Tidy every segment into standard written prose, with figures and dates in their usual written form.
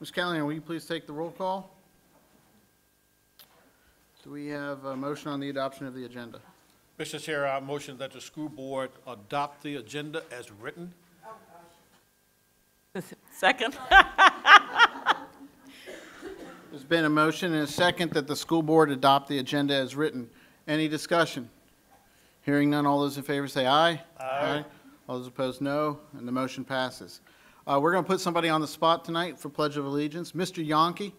Ms. Callahan, will you please take the roll call? Do we have a motion on the adoption of the agenda? Mr. Chair, I motion that the school board adopt the agenda as written. Second. There's been a motion and a second that the school board adopt the agenda as written. Any discussion? Hearing none, all those in favor say aye. Aye. All those opposed, no, and the motion passes. We're going to put somebody on the spot tonight for Pledge of Allegiance. Mr. Yonke,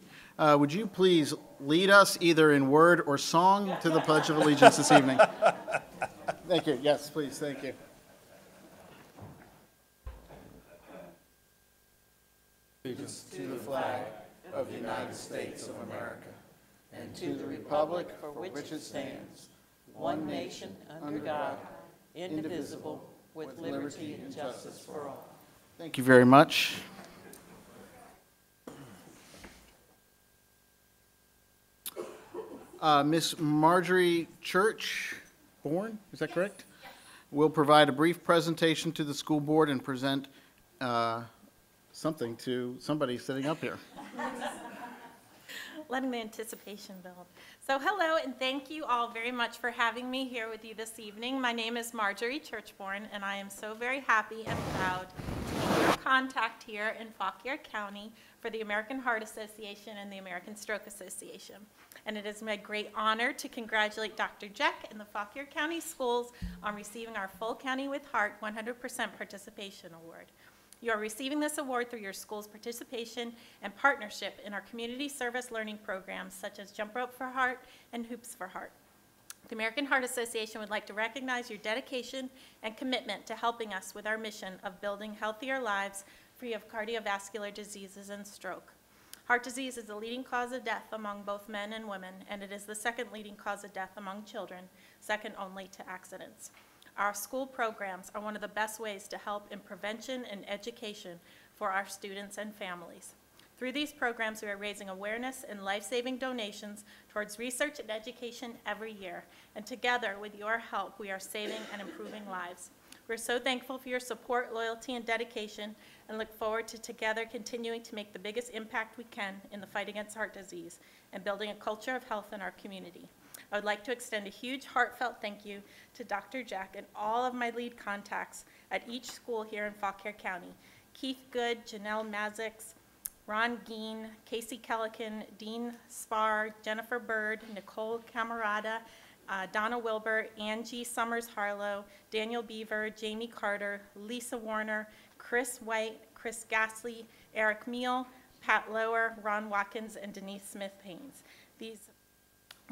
would you please lead us either in word or song to the Pledge of Allegiance this evening? Thank you. Yes, please. Thank you. Allegiance to the flag of the United States of America and to the republic for which it stands, one nation under God, indivisible, with liberty and justice for all. Thank you very much. Miss Marjorie Church-Bourne, is that correct? Will provide a brief presentation to the school board and present something to somebody sitting up here. Letting the anticipation build. So hello, and thank you all very much for having me here with you this evening. My name is Marjorie Church-Bourne, and I am so very happy and proud to be your contact here in Fauquier County for the American Heart Association and the American Stroke Association. And it is my great honor to congratulate Dr. Jack and the Fauquier County Schools on receiving our Full County with Heart 100% Participation Award. You are receiving this award through your school's participation and partnership in our community service learning programs such as Jump Rope for Heart and Hoops for Heart. The American Heart Association would like to recognize your dedication and commitment to helping us with our mission of building healthier lives free of cardiovascular diseases and stroke. Heart disease is the leading cause of death among both men and women, and it is the second leading cause of death among children, second only to accidents. Our school programs are one of the best ways to help in prevention and education for our students and families. Through these programs, we are raising awareness and life-saving donations towards research and education every year. And together, with your help, we are saving and improving lives. We're so thankful for your support, loyalty, and dedication, and look forward to together continuing to make the biggest impact we can in the fight against heart disease and building a culture of health in our community. I would like to extend a huge heartfelt thank you to Dr. Jack and all of my lead contacts at each school here in Fauquier County. Keith Good, Janelle Mazix, Ron Geen, Casey Kellican, Dean Spar, Jennifer Bird, Nicole Camarada, Donna Wilbur, Angie Summers Harlow, Daniel Beaver, Jamie Carter, Lisa Warner, Chris White, Chris Gasly, Eric Meal, Pat Lower, Ron Watkins, and Denise Smith-Haynes. These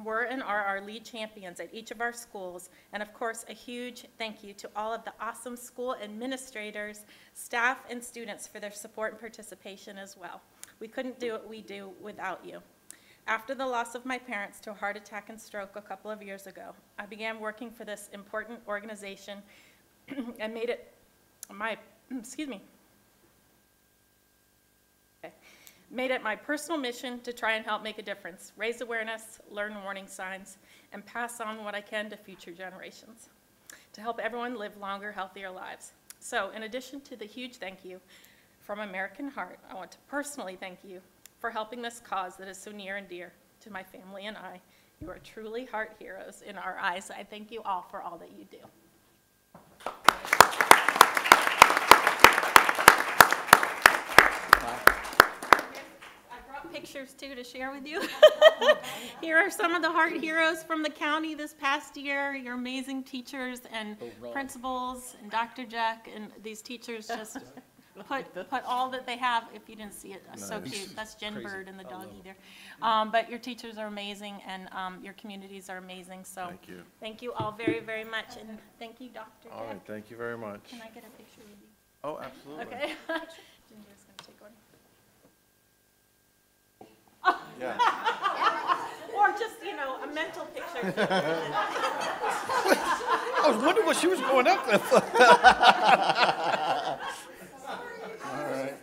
were and are our lead champions at each of our schools, and of course a huge thank you to all of the awesome school administrators, staff, and students for their support and participation as well. We couldn't do what we do without you. After the loss of my parents to a heart attack and stroke a couple of years ago, I began working for this important organization and made it my, made it my personal mission to try and help make a difference, raise awareness, learn warning signs, and pass on what I can to future generations to help everyone live longer, healthier lives. So in addition to the huge thank you from American Heart, I want to personally thank you for helping this cause that is so near and dear to my family and I. You are truly heart heroes in our eyes. I thank you all for all that you do. Pictures too to share with you. Here are some of the heart heroes from the county this past year. Your amazing teachers and principals and Dr. Jack, and these teachers just put all that they have. If you didn't see it, nice. So cute. That's Jen Crazy. Bird and the dog either. But your teachers are amazing, and your communities are amazing. So thank you all very, very much, and thank you, Dr. Jack. All right, thank you very much. Can I get a picture with you? Oh, absolutely. Okay. Ginger's going to take one. Yeah. Or just, you know, a mental picture. I was wondering what she was going up with. All right.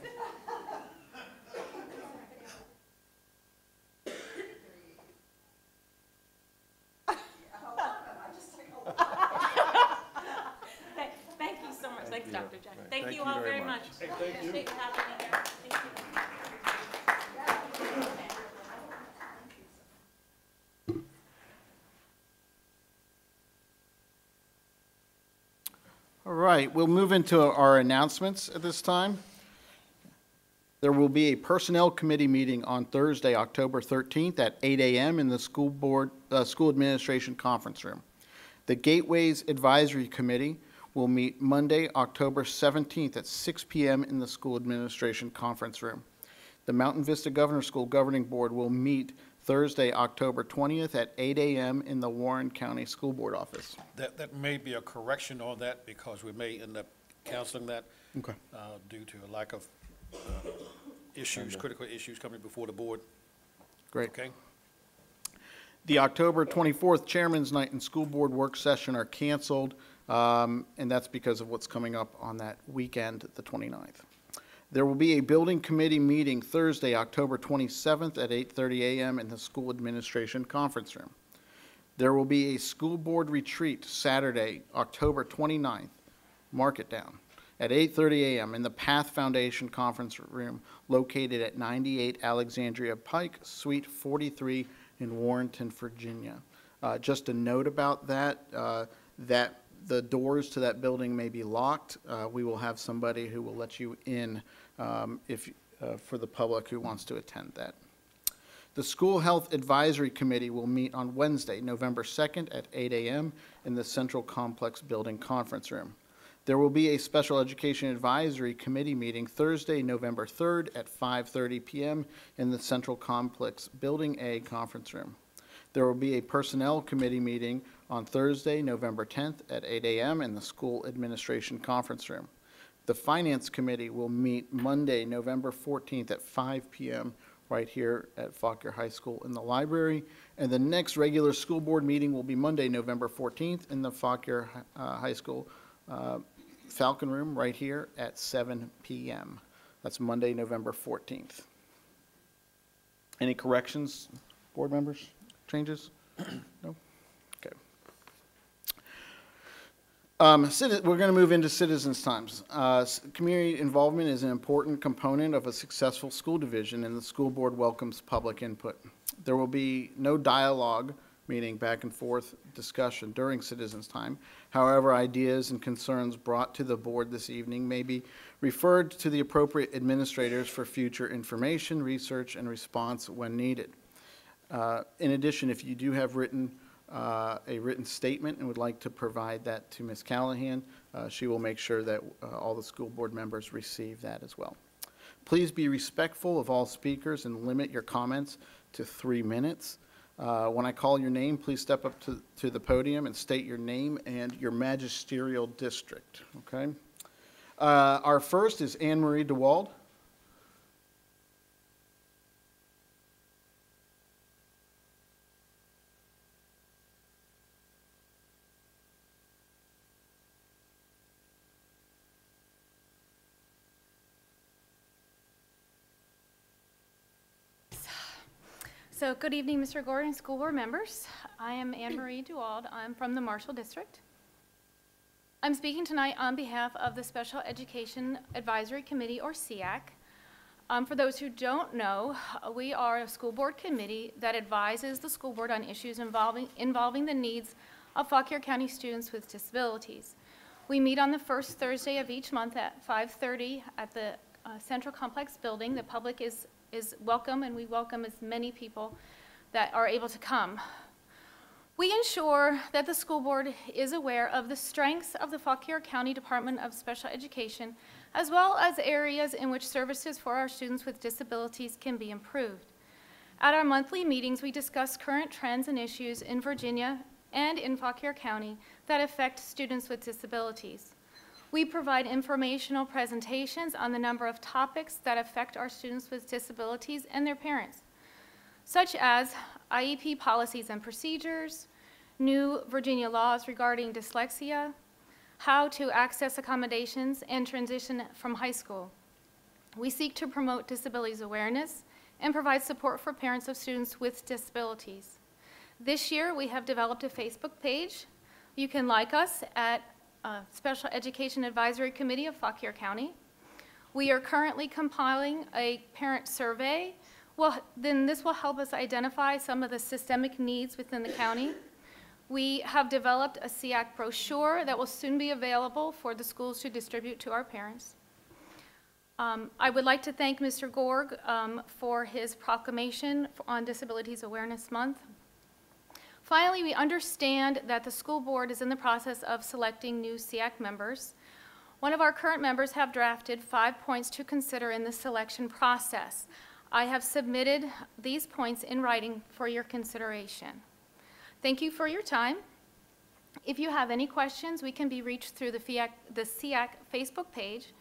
Thank you so much. Thanks, Dr. Jack. Thank you all very much. Hey, thank you. Appreciate you having me here. Thank you. right, we'll move into our announcements at this time. There will be a Personnel Committee meeting on Thursday, October 13th at 8 a.m. in the School Administration Conference Room. The Gateways Advisory Committee will meet Monday, October 17th at 6 p.m. in the School Administration Conference Room. The Mountain Vista Governor School Governing Board will meet Thursday, October 20th at 8 a.m. in the Warren County School Board office. That may be a correction on that because we may end up canceling that Okay. due to a lack of issues, critical issues coming before the board. Great. Okay? The October 24th Chairman's Night and School Board Work Session are canceled, and that's because of what's coming up on that weekend, the 29th. There will be a Building Committee meeting Thursday, October 27th at 8:30 a.m. in the School Administration Conference Room. There will be a School Board Retreat Saturday, October 29th, mark it down, at 8:30 a.m. in the Path Foundation Conference Room located at 98 Alexandria Pike, Suite 43 in Warrenton, Virginia. Just a note about that, that the doors to that building may be locked. We will have somebody who will let you in for the public who wants to attend that. The School Health Advisory Committee will meet on Wednesday, November 2nd at 8 a.m. in the Central Complex Building Conference Room. There will be a Special Education Advisory Committee meeting Thursday, November 3rd at 5:30 p.m. in the Central Complex Building A Conference Room. There will be a Personnel Committee meeting on Thursday, November 10th at 8 a.m. in the School Administration Conference Room. The Finance Committee will meet Monday, November 14th at 5 p.m. right here at Fauquier High School in the library. And the next regular school board meeting will be Monday, November 14th in the Fauquier High School FALCON room right here at 7 p.m. That's Monday, November 14th. Any corrections, board members? Changes? No? Okay. We're going to move into citizens' times. Community involvement is an important component of a successful school division, and the school board welcomes public input. There will be no dialogue, meaning back and forth discussion during citizens' time. However, ideas and concerns brought to the board this evening may be referred to the appropriate administrators for future information, research, and response when needed. In addition, if you do have a written statement and would like to provide that to Ms. Callahan, she will make sure that all the school board members receive that as well. Please be respectful of all speakers and limit your comments to 3 minutes. When I call your name, please step up to the podium and state your name and your magisterial district, okay? Our first is Anne Marie DeWald. So good evening, Mr. Gordon, school board members. I am Anne Marie DeWald. I'm from the Marshall District. I'm speaking tonight on behalf of the Special Education Advisory Committee, or SEAC. For those who don't know, we are a school board committee that advises the school board on issues involving the needs of Fauquier County students with disabilities. We meet on the first Thursday of each month at 5:30 at the Central Complex building. The public is welcome, and we welcome as many people that are able to come. We ensure that the school board is aware of the strengths of the Fauquier County Department of Special Education, as well as areas in which services for our students with disabilities can be improved. At our monthly meetings, we discuss current trends and issues in Virginia and in Fauquier County that affect students with disabilities. We provide informational presentations on the number of topics that affect our students with disabilities and their parents, such as IEP policies and procedures, new Virginia laws regarding dyslexia, how to access accommodations, and transition from high school. We seek to promote disabilities awareness and provide support for parents of students with disabilities. This year, we have developed a Facebook page. You can like us at Special Education Advisory Committee of Fauquier County. We are currently compiling a parent survey. Well, then this will help us identify some of the systemic needs within the county. We have developed a SEAC brochure that will soon be available for the schools to distribute to our parents. I would like to thank Mr. Gorg for his proclamation on Disabilities Awareness Month. Finally, we understand that the school board is in the process of selecting new SEAC members. One of our current members have drafted 5 points to consider in the selection process. I have submitted these points in writing for your consideration. Thank you for your time. If you have any questions, we can be reached through the SEAC Facebook page,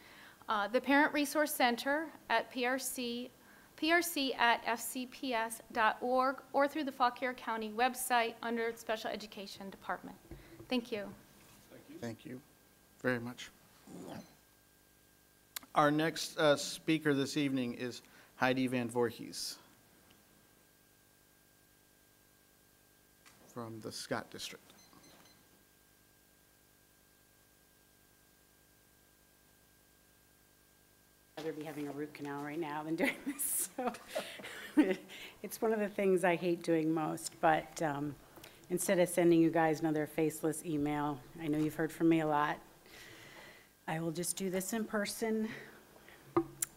the Parent Resource Center at prc@fcps.org, or through the Fauquier County website under Special Education Department. Thank you. Thank you very much. Our next speaker this evening is Heidi Van Voorhees from the Scott District. I'd rather be having a root canal right now than doing this. So it's one of the things I hate doing most, but instead of sending you guys another faceless email, I know you've heard from me a lot, I will just do this in person.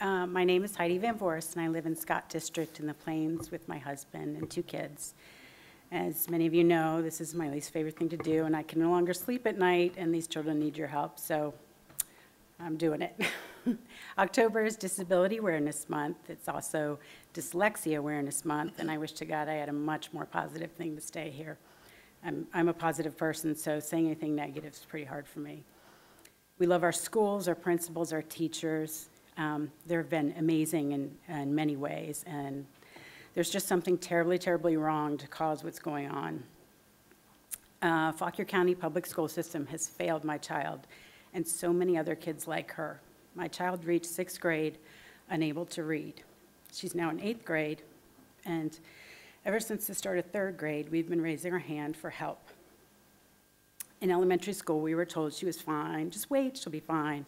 My name is Heidi Van Voorhees, and I live in Scott District in the Plains with my husband and 2 kids. As many of you know, this is my least favorite thing to do, and I can no longer sleep at night, and these children need your help, so I'm doing it. October is Disability Awareness Month. It's also Dyslexia Awareness Month, and I wish to God I had a much more positive thing to say here. I'm a positive person, so saying anything negative is pretty hard for me. We love our schools, our principals, our teachers. They've been amazing in many ways, and there's just something terribly, terribly wrong to cause what's going on. Fauquier County Public School System has failed my child and so many other kids like her. My child reached 6th grade, unable to read. She's now in 8th grade, and ever since the start of 3rd grade, we've been raising our hand for help. In elementary school, we were told she was fine. Just wait, she'll be fine.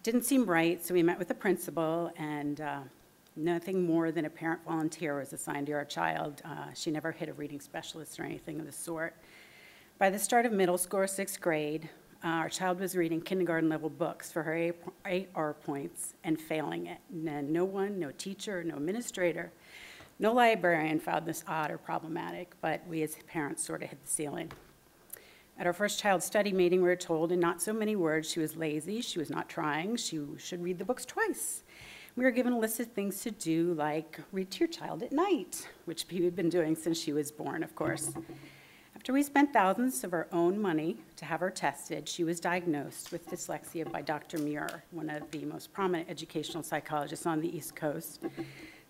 Didn't seem right, so we met with the principal, and nothing more than a parent volunteer was assigned to our child. She never hit a reading specialist or anything of the sort. By the start of middle school or 6th grade, our child was reading kindergarten level books for her 8 R points and failing it. And no one, no teacher, no administrator, no librarian found this odd or problematic, but we as parents sort of hit the ceiling. At our first child study meeting, we were told in not so many words she was lazy, she was not trying, she should read the books twice. We were given a list of things to do, like read to your child at night, which we had been doing since she was born, of course. After we spent thousands of our own money to have her tested, she was diagnosed with dyslexia by Dr. Muir, one of the most prominent educational psychologists on the East Coast.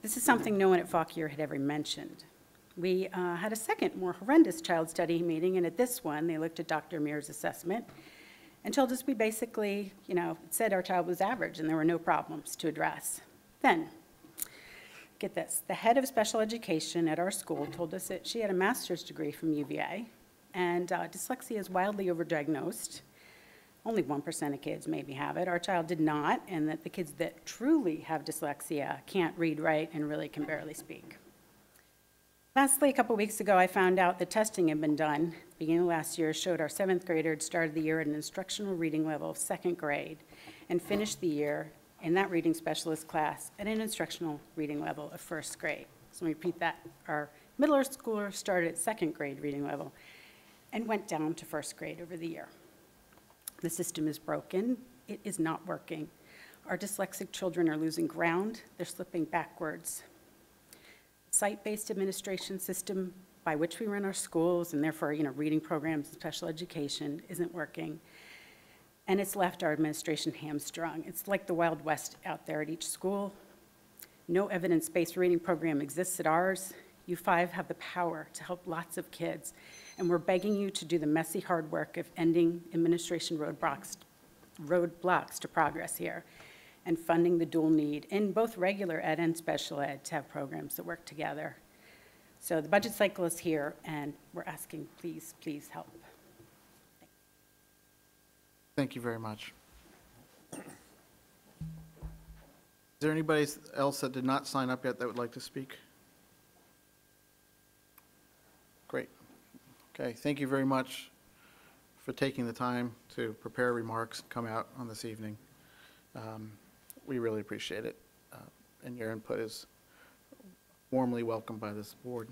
This is something no one at Fauquier had ever mentioned. We had a second, more horrendous child study meeting, and at this one, they looked at Dr. Muir's assessment and told us we basically, said our child was average and there were no problems to address. Then, get this, the head of special education at our school told us that she had a master's degree from UVA, and dyslexia is wildly overdiagnosed. Only 1% of kids maybe have it. Our child did not, and that the kids that truly have dyslexia can't read, write, and really can barely speak. Lastly, a couple weeks ago, I found out that testing had been done. The beginning of last year showed our 7th grader had started the year at an instructional reading level of 2nd grade and finished the year in that reading specialist class at an instructional reading level of 1st grade. So let me repeat that. Our middle schooler started at 2nd grade reading level and went down to 1st grade over the year. The system is broken. It is not working. Our dyslexic children are losing ground. They're slipping backwards. The site-based administration system by which we run our schools and therefore, reading programs and special education isn't working. And it's left our administration hamstrung. It's like the Wild West out there at each school. No evidence-based reading program exists at ours. You 5 have the power to help lots of kids, and we're begging you to do the messy hard work of ending administration roadblocks to progress here and funding the dual need in both regular ed and special ed to have programs that work together. So the budget cycle is here, and we're asking, please, please help. Thank you very much. Is there anybody else that did not sign up yet that would like to speak? Great. Okay, thank you very much for taking the time to prepare remarks and come out on this evening. We really appreciate it, and your input is warmly welcomed by this board.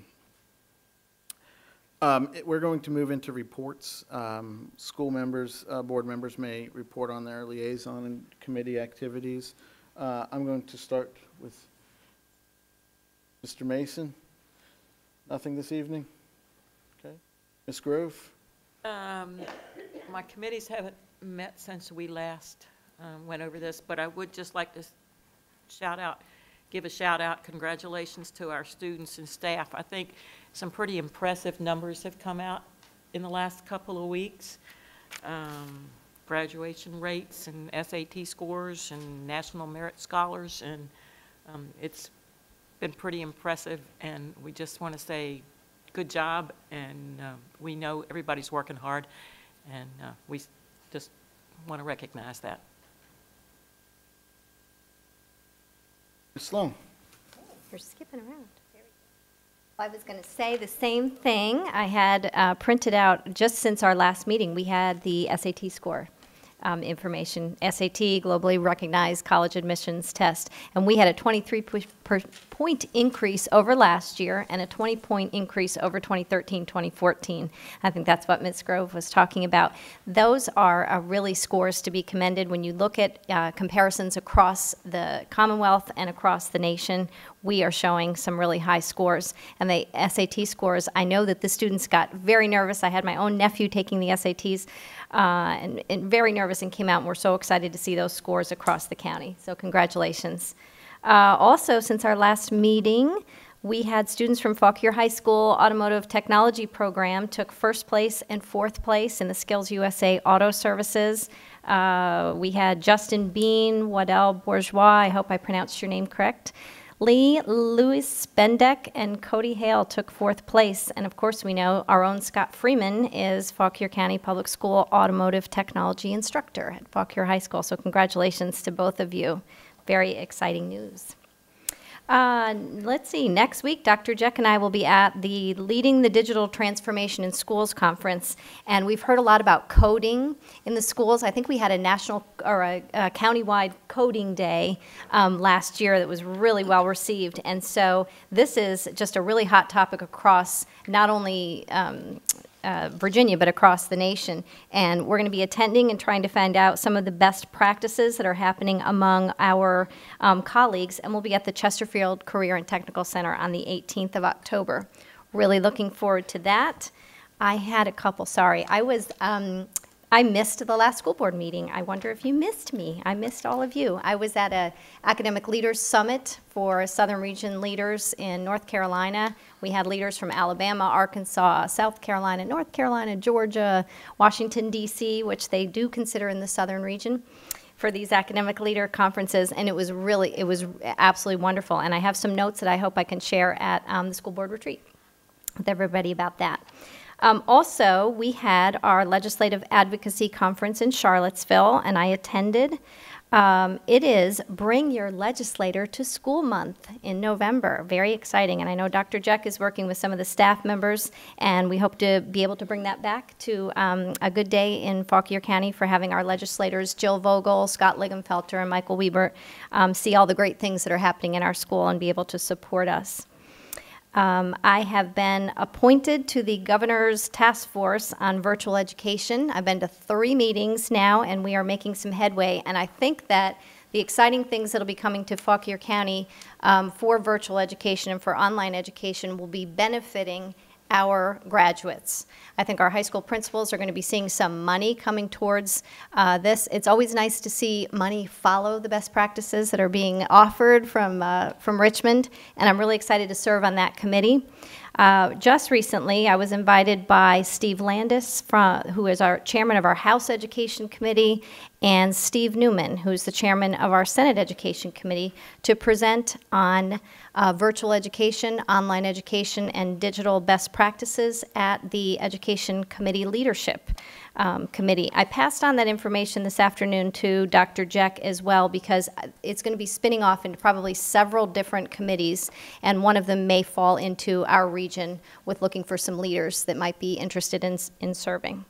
We're going to move into reports. School members, board members may report on their liaison and committee activities. I'm going to start with Mr. Mason. Nothing this evening? Okay. Ms. Grove? My committees haven't met since we last went over this, but I would just like to give a shout out, congratulations to our students and staff. I think some pretty impressive numbers have come out in the last couple of weeks. Graduation rates and SAT scores and national merit scholars, and it's been pretty impressive, and we just want to say good job, and we know everybody's working hard, and we just want to recognize that. Ms. Sloan? You're skipping around. I was going to say the same thing. I had printed out, just since our last meeting, we had the SAT score information, SAT, globally recognized college admissions test, and we had a 23-point increase over last year and a 20-point increase over 2013-2014. I think that's what Ms. Grove was talking about. Those are really scores to be commended. When you look at comparisons across the Commonwealth and across the nation, we are showing some really high scores. And the SAT scores, I know that the students got very nervous. I had my own nephew taking the SATs, and very nervous, and came out, and we're so excited to see those scores across the county. So congratulations. Also, since our last meeting, we had students from Fauquier High School Automotive Technology Program took first place and fourth place in the Skills USA Auto Services. We had Justin Bean, Waddell Bourgeois, I hope I pronounced your name correct, Lee, Louis Bendeck, and Cody Hale took fourth place. And of course, we know our own Scott Freeman is Fauquier County Public School Automotive Technology Instructor at Fauquier High School. So congratulations to both of you. Very exciting news. Let's see, next week, Dr. Jeck and I will be at the Leading the Digital Transformation in Schools conference, and we've heard a lot about coding in the schools. I think we had a national or a countywide coding day last year that was really well received, and so this is just a really hot topic across not only Virginia, but across the nation. And we're going to be attending and trying to find out some of the best practices that are happening among our colleagues. And we'll be at the Chesterfield Career and Technical Center on the 18th of October. Really looking forward to that. I had a couple, sorry. I missed the last school board meeting. I wonder if you missed me. I missed all of you. I was at a Academic Leaders Summit for Southern Region leaders in North Carolina. We had leaders from Alabama, Arkansas, South Carolina, North Carolina, Georgia, Washington, D.C., which they do consider in the Southern region, for these academic leader conferences, and it was absolutely wonderful. And I have some notes that I hope I can share at the school board retreat with everybody about that. Also, we had our Legislative Advocacy Conference in Charlottesville, and I attended. It is Bring Your Legislator to School Month in November. Very exciting, and I know Dr. Jeck is working with some of the staff members, and we hope to be able to bring that back to a good day in Fauquier County for having our legislators, Jill Vogel, Scott Ligenfelter, and Michael Weber, see all the great things that are happening in our school and be able to support us. I have been appointed to the Governor's Task Force on Virtual Education. I've been to 3 meetings now, and we are making some headway. And I think that the exciting things that will be coming to Fauquier County for virtual education and for online education will be benefiting our graduates. I think our high school principals are going to be seeing some money coming towards this. It's always nice to see money follow the best practices that are being offered from Richmond, and I'm really excited to serve on that committee. Just recently, I was invited by Steve Landis, who is our chairman of our House Education Committee, and Steve Newman, who's the chairman of our Senate Education Committee, to present on virtual education, online education, and digital best practices at the Education Committee leadership. committee. I passed on that information this afternoon to Dr. Jeck as well, because it's going to be spinning off into probably several different committees, and one of them may fall into our region with looking for some leaders that might be interested in serving.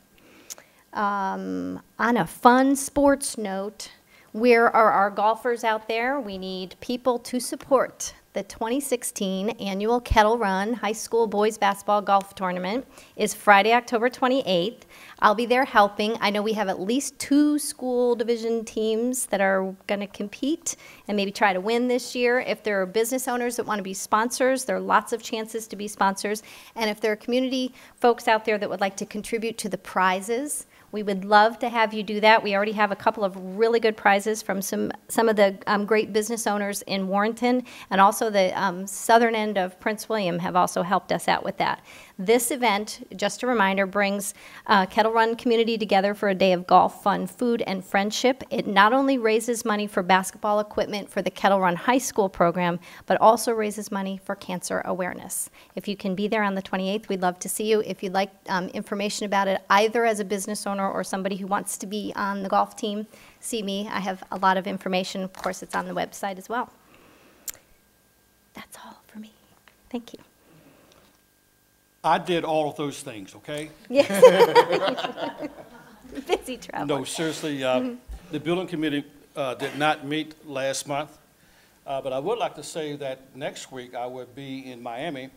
On a fun sports note, where are our golfers out there? We need people to support the 2016 annual Kettle Run High School Boys Basketball Golf Tournament. Is Friday, October 28th. I'll be there helping. I know we have at least 2 school division teams that are going to compete and maybe try to win this year. If there are business owners that want to be sponsors, there are lots of chances to be sponsors. And if there are community folks out there that would like to contribute to the prizes, we would love to have you do that. We already have a couple of really good prizes from some of the great business owners in Warrenton, and also the southern end of Prince William have also helped us out with that. This event, just a reminder, brings Kettle Run community together for a day of golf, fun, food, and friendship. It not only raises money for basketball equipment for the Kettle Run High School program, but also raises money for cancer awareness. If you can be there on the 28th, we'd love to see you. If you'd like information about it, either as a business owner or somebody who wants to be on the golf team, see me. I have a lot of information. Of course, it's on the website as well. That's all for me. Thank you. I did all of those things, okay? Yes. Busy traveling. No, seriously, the building committee did not meet last month, but I would like to say that next week I will be in Miami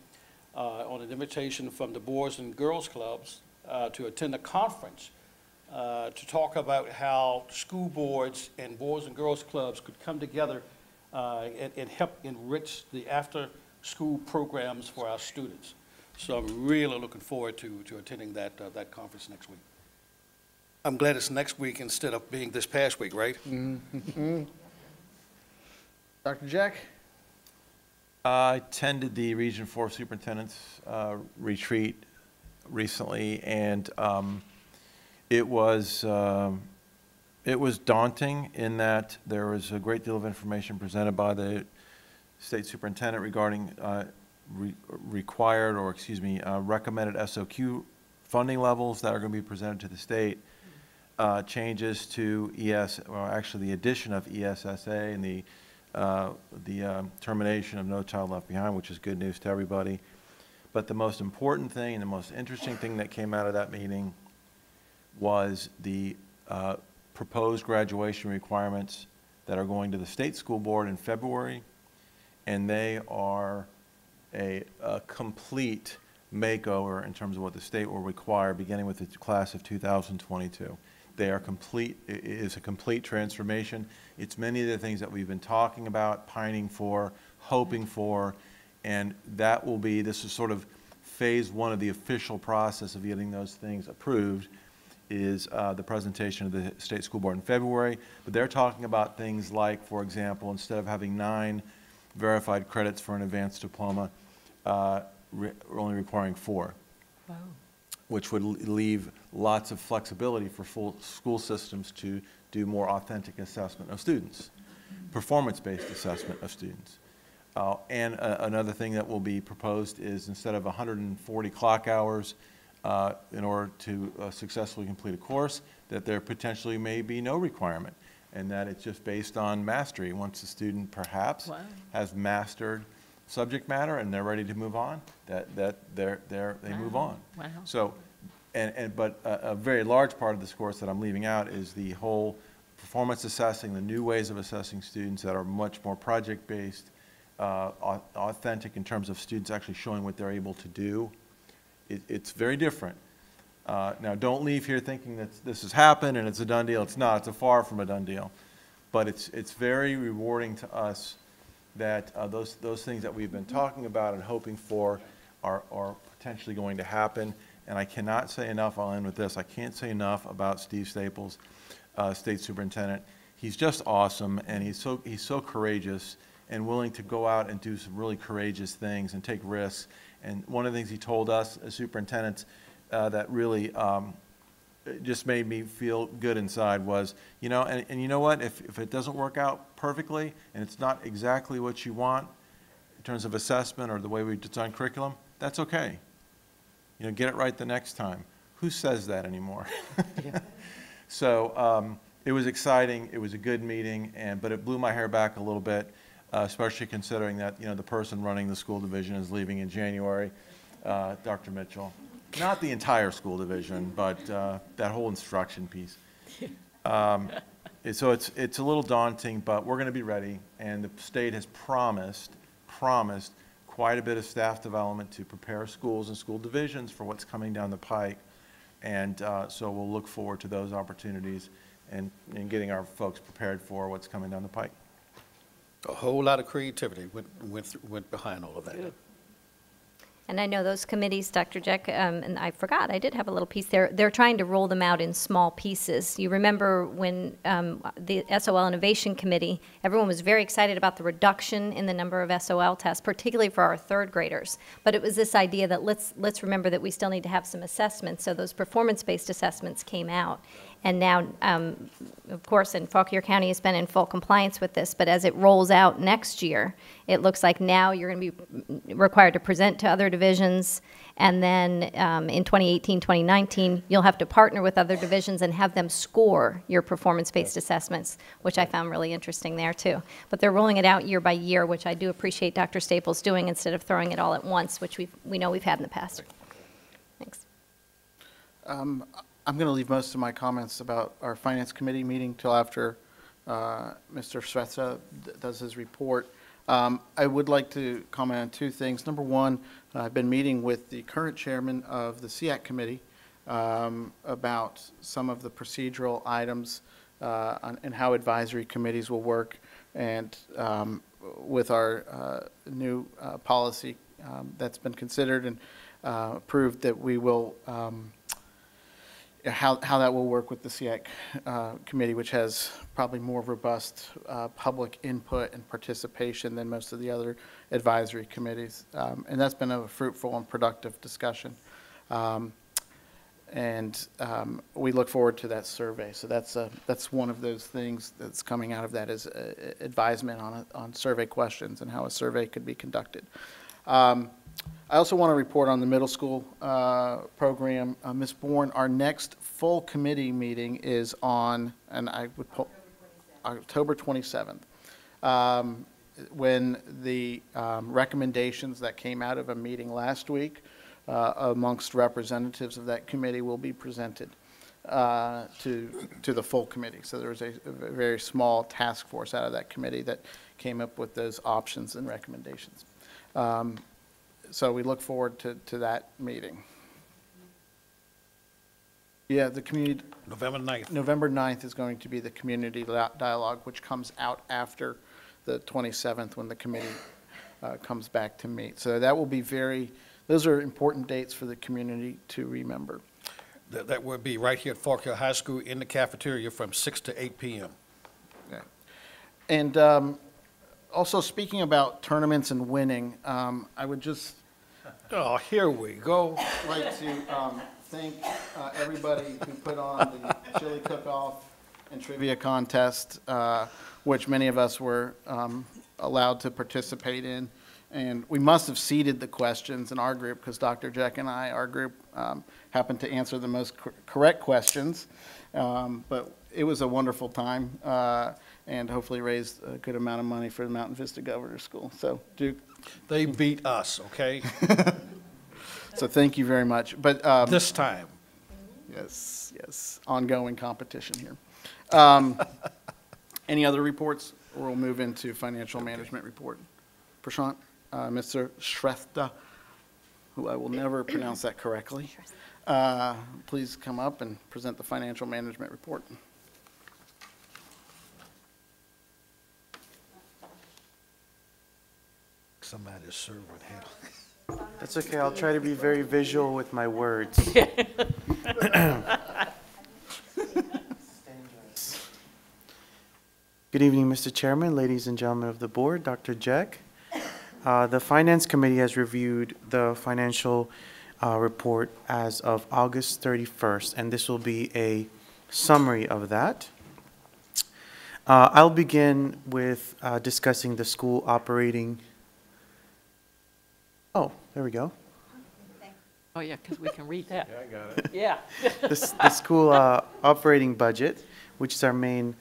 on an invitation from the Boys and Girls Clubs to attend a conference to talk about how school boards and Boys and Girls Clubs could come together and help enrich the after-school programs for our students. So I'm really looking forward to attending that conference next week. I'm glad it's next week instead of being this past week, right? Mm-hmm. Dr. Jack? I attended the Region 4 Superintendent's retreat recently, and it was daunting in that there was a great deal of information presented by the state superintendent regarding recommended SOQ funding levels that are going to be presented to the state, changes to the addition of ESSA and the termination of No Child Left Behind, which is good news to everybody. But the most important thing and the most interesting thing that came out of that meeting was the proposed graduation requirements that are going to the state school board in February, and they are a complete makeover in terms of what the state will require, beginning with the class of 2022. They are complete. It is a complete transformation. It's many of the things that we've been talking about, pining for, hoping for, and that will be, this is sort of phase 1 of the official process of getting those things approved, is the presentation of the state school board in February. But they're talking about things like, for example, instead of having 9 verified credits for an advanced diploma, we're only requiring 4. Wow. Which would leave lots of flexibility for full school systems to do more authentic assessment of students, performance-based assessment of students. And another thing that will be proposed is, instead of 140 clock hours in order to successfully complete a course, that there potentially may be no requirement, and that it's just based on mastery. Once the student perhaps has mastered subject matter and they're ready to move on, they move on. Wow. So, but a very large part of this course that I'm leaving out is the whole performance assessing, the new ways of assessing students that are much more project-based, authentic in terms of students actually showing what they're able to do. It's very different. Now, don't leave here thinking that this has happened and it's a done deal. It's not. It's far from a done deal. But it's very rewarding to us that those things that we've been talking about and hoping for are potentially going to happen. And I cannot say enough, I'll end with this, I can't say enough about Steve Staples, State Superintendent. He's just awesome, and he's so courageous and willing to go out and do some really courageous things and take risks. And one of the things he told us as superintendents that really just made me feel good inside was, you know, and you know what, if it doesn't work out perfectly and it's not exactly what you want in terms of assessment or the way we design curriculum, that's okay. You know, get it right the next time. who says that anymore? So it was exciting. It was a good meeting, but it blew my hair back a little bit, especially considering that, the person running the school division is leaving in January, Dr. Mitchell. Not the entire school division, but that whole instruction piece. So it's a little daunting, but we're going to be ready, and the state has promised quite a bit of staff development to prepare schools and school divisions for what's coming down the pike, and so we'll look forward to those opportunities and getting our folks prepared for what's coming down the pike. A whole lot of creativity went behind all of that. And I know those committees, Dr. Jeck, and I forgot, I did have a little piece there. They're trying to roll them out in small pieces. You remember when the SOL Innovation Committee, everyone was very excited about the reduction in the number of SOL tests, particularly for our third graders. But it was this idea that let's remember that we still need to have some assessments. So those performance-based assessments came out. And now, of course, and Fauquier County has been in full compliance with this, but as it rolls out next year, it looks like now you're going to be required to present to other divisions, and then in 2018, 2019, you'll have to partner with other divisions and have them score your performance-based assessments, which I found really interesting there, too. But they're rolling it out year by year, which I do appreciate Dr. Staples doing instead of throwing it all at once, which we know we've had in the past. Thanks. I'm going to leave most of my comments about our Finance Committee meeting till after Mr. Srestha does his report. I would like to comment on two things. Number one, I've been meeting with the current chairman of the SEAC committee about some of the procedural items and how advisory committees will work, and with our new policy that's been considered and approved, that we will how that will work with the SEAC committee, which has probably more robust public input and participation than most of the other advisory committees. And that's been a fruitful and productive discussion. And we look forward to that survey. So that's one of those things that's coming out of that, is advisement on survey questions and how a survey could be conducted. I also want to report on the middle school program. Ms. Bourne, our next full committee meeting is on, and I would pull, October 27th, when the recommendations that came out of a meeting last week amongst representatives of that committee will be presented to the full committee. So there was a very small task force out of that committee that came up with those options and recommendations. So we look forward to that meeting. Yeah, the community. November 9th. November 9th is going to be the community dialogue, which comes out after the 27th when the committee comes back to meet. So that will be those are important dates for the community to remember. That will be right here at Fauquier High School in the cafeteria from 6 to 8 p.m. Okay. And also, speaking about tournaments and winning, I would just Oh, here we go. like to thank everybody who put on the chili cook-off and trivia contest, which many of us were allowed to participate in. And we must have seeded the questions in our group, because Dr. Jeck and our group, happened to answer the most correct questions. But it was a wonderful time, and hopefully raised a good amount of money for the Mountain Vista Governor's School. So, Duke. They beat us, okay? So thank you very much. But This time. yes, ongoing competition here. Any other reports, or we'll move into financial management report? Prashant, Mr. Srestha, who I will never pronounce that correctly, please come up and present the financial management report. Somebody's server had. That's okay, I'll try to be very visual with my words. Good evening, Mr. Chairman, ladies and gentlemen of the board, Dr. Jeck. The Finance Committee has reviewed the financial report as of August 31st, and this will be a summary of that. I'll begin with discussing the school operating. Oh, there we go. Oh, yeah, because we can read that. Yeah, I got it. Yeah. The school operating budget, which is our main,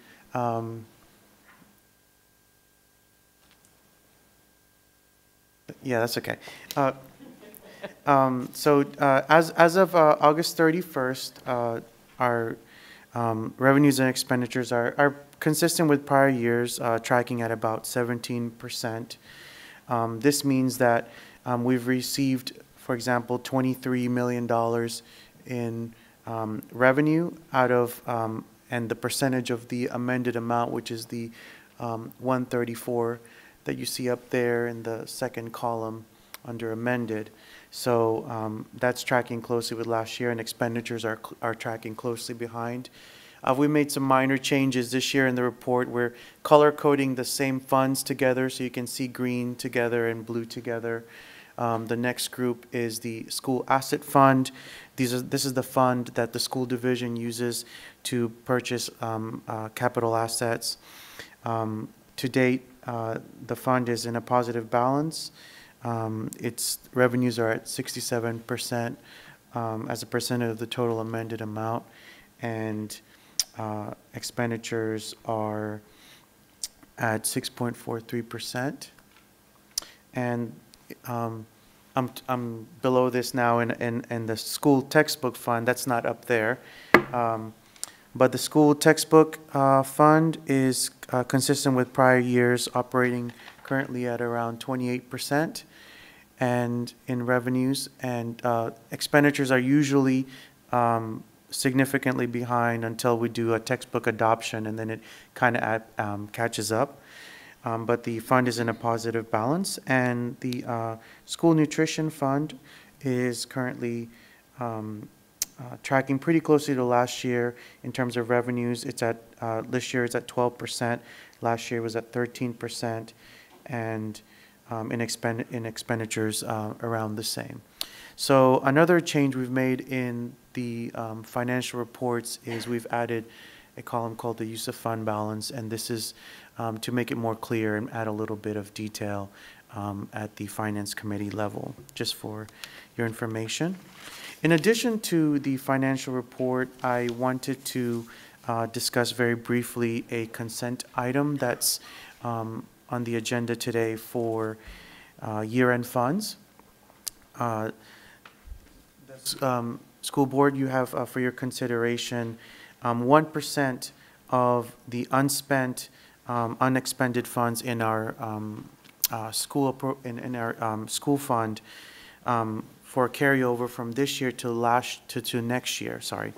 yeah, that's okay. As of August 31st, our revenues and expenditures are consistent with prior years, tracking at about 17%. This means that we've received, for example, $23 million in revenue out of, and the percentage of the amended amount, which is the 134 that you see up there in the second column under amended. So that's tracking closely with last year, and expenditures are tracking closely behind. We made some minor changes this year in the report. We're color coding the same funds together, so you can see green together and blue together. The next group is the school asset fund. This is the fund that the school division uses to purchase capital assets. To date, the fund is in a positive balance. Its revenues are at 67% as a percentage of the total amended amount, and expenditures are at 6.43%. And I'm below this now in the school textbook fund. That's not up there. But the school textbook fund is consistent with prior years, operating currently at around 28% and in revenues. And expenditures are usually significantly behind until we do a textbook adoption, and then it kind of catches up. But the fund is in a positive balance, and the school nutrition fund is currently tracking pretty closely to last year in terms of revenues. It's at this year it's at 12%. Last year was at 13%, and in expenditures around the same. So another change we've made in the financial reports is we've added a column called the use of fund balance, and this is to make it more clear and add a little bit of detail at the finance committee level, just for your information. In addition to the financial report, I wanted to discuss very briefly a consent item that's on the agenda today for year-end funds. School board, you have for your consideration 1% of the unspent, unexpended funds in our school fund for carryover from this year to next year. Sorry,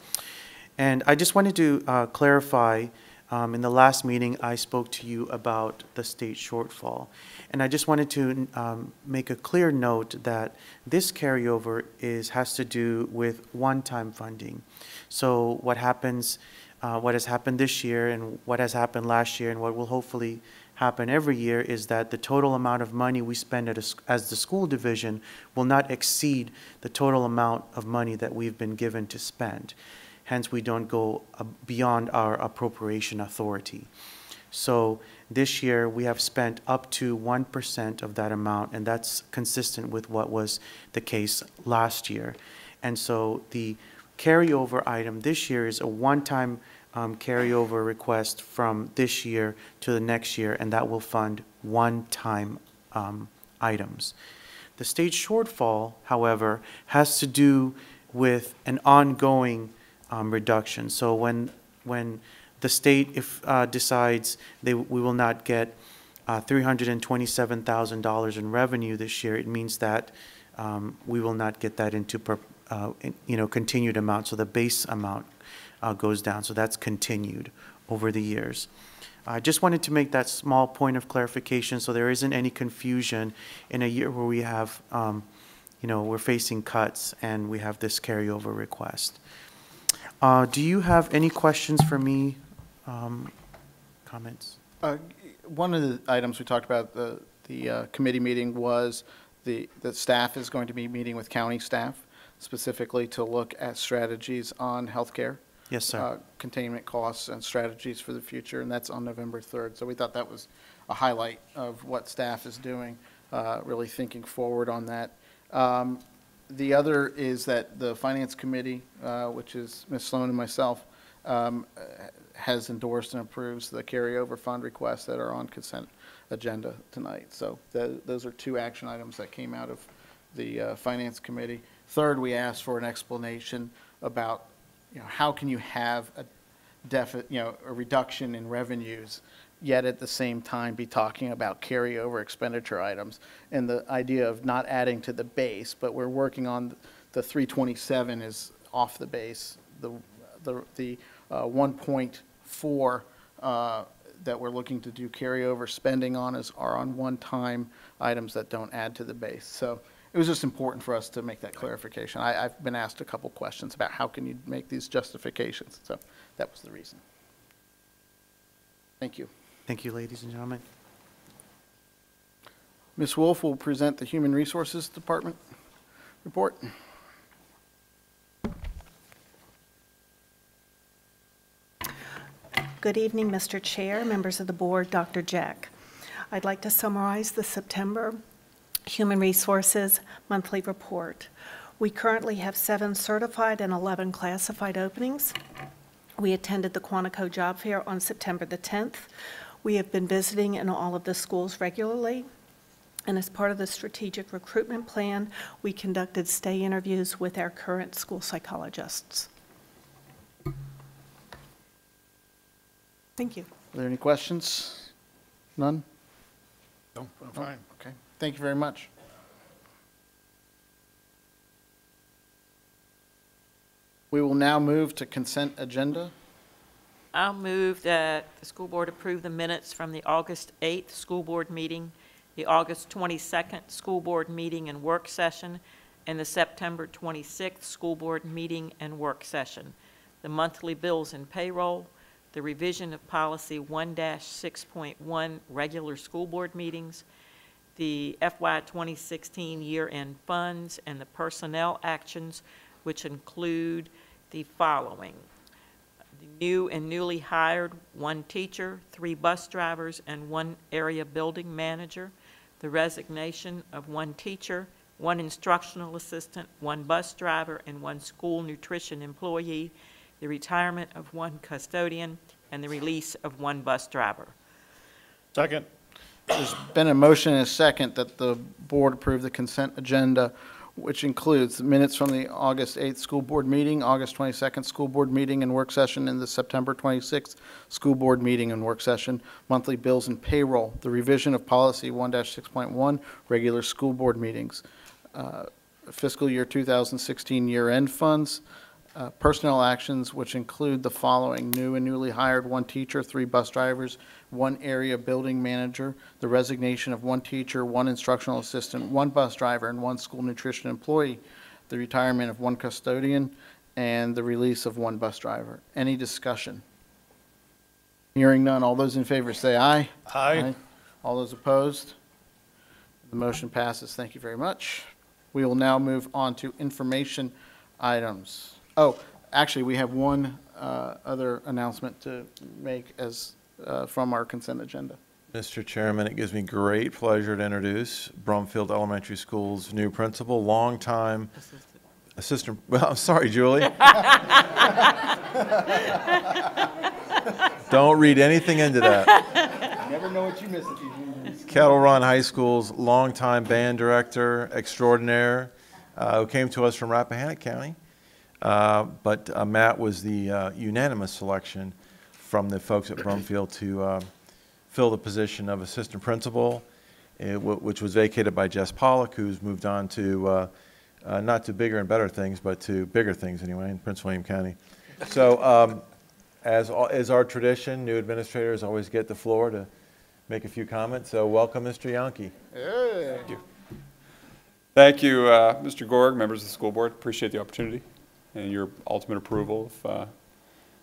and I just wanted to clarify. In the last meeting, I spoke to you about the state shortfall, and I just wanted to make a clear note that this carryover has to do with one-time funding. So what has happened this year and what has happened last year and what will hopefully happen every year is that the total amount of money we spend as the school division will not exceed the total amount of money that we've been given to spend. Hence, we don't go beyond our appropriation authority. So this year, we have spent up to 1% of that amount, and that's consistent with what was the case last year. And so the carryover item this year is a one-time carryover request from this year to the next year, and that will fund one-time items. The state shortfall, however, has to do with an ongoing reduction. So when the state decides we will not get $327,000 in revenue this year, it means that we will not get that into continued amount. So the base amount goes down. So that's continued over the years. I just wanted to make that small point of clarification so there isn't any confusion in a year where we have, we're facing cuts and we have this carryover request. Do you have any questions for me? Comments? One of the items we talked about the committee meeting was the staff is going to be meeting with county staff specifically to look at strategies on healthcare. Yes, sir. Containment costs and strategies for the future, and that's on November 3rd. So we thought that was a highlight of what staff is doing, really thinking forward on that. The other is that the Finance Committee, which is Ms. Sloan and myself, has endorsed and approves the carryover fund requests that are on consent agenda tonight. So those are two action items that came out of the Finance Committee. Third, we asked for an explanation about, how can you have a a reduction in revenues, yet at the same time be talking about carryover expenditure items, and the idea of not adding to the base, but we're working on the 327 is off the base. The 1.4 that we're looking to do carryover spending on are on one-time items that don't add to the base. So it was just important for us to make that clarification. I've been asked a couple questions about how can you make these justifications. So that was the reason. Thank you. Thank you, ladies and gentlemen. Ms. Wolf will present the Human Resources Department report. Good evening, Mr. Chair, members of the board, Dr. Jack. I'd like to summarize the September Human Resources Monthly Report. We currently have 7 certified and 11 classified openings. We attended the Quantico Job Fair on September the 10th. We have been visiting in all of the schools regularly. And as part of the strategic recruitment plan, we conducted stay interviews with our current school psychologists. Thank you. Are there any questions? None? No, I'm fine. Okay. Thank you very much. We will now move to consent agenda. I'll move that the school board approve the minutes from the August 8th school board meeting, the August 22nd school board meeting and work session, and the September 26th school board meeting and work session. The monthly bills and payroll, the revision of policy 1-6.1 regular school board meetings, the FY 2016 year-end funds, and the personnel actions, which include the following: the new and newly hired 1 teacher, 3 bus drivers, and 1 area building manager, the resignation of 1 teacher, 1 instructional assistant, 1 bus driver, and 1 school nutrition employee, the retirement of 1 custodian, and the release of 1 bus driver. Second. There's been a motion and a second that the board approve the consent agenda, which includes the minutes from the August 8th school board meeting, August 22nd school board meeting and work session, and the September 26th school board meeting and work session, monthly bills and payroll, the revision of policy 1-6.1, regular school board meetings, fiscal year 2016 year-end funds, personnel actions, which include the following: new and newly hired 1 teacher, 3 bus drivers, 1 area building manager, the resignation of 1 teacher, 1 instructional assistant, 1 bus driver, and 1 school nutrition employee, the retirement of 1 custodian, and the release of 1 bus driver. Any discussion? Hearing none, all those in favor say aye. Aye. All those opposed? The motion passes. Thank you very much. We will now move on to information items. Oh, actually, we have one other announcement to make as from our consent agenda. Mr. Chairman, it gives me great pleasure to introduce Brumfield Elementary School's new principal, longtime assistant. Well, I'm sorry, Julie. Don't read anything into that. You never know what you miss at these meetings. Kettle Run High School's longtime band director extraordinaire, who came to us from Rappahannock County. But Matt was the unanimous selection from the folks at Brumfield to fill the position of assistant principal, which was vacated by Jess Pollock, who's moved on to not to bigger and better things, but to bigger things anyway in Prince William County. So as is our tradition, new administrators always get the floor to make a few comments. So welcome, Mr. Yankee. Hey. Thank you. Thank you, Mr. Gorg, members of the school board. Appreciate the opportunity and your ultimate approval of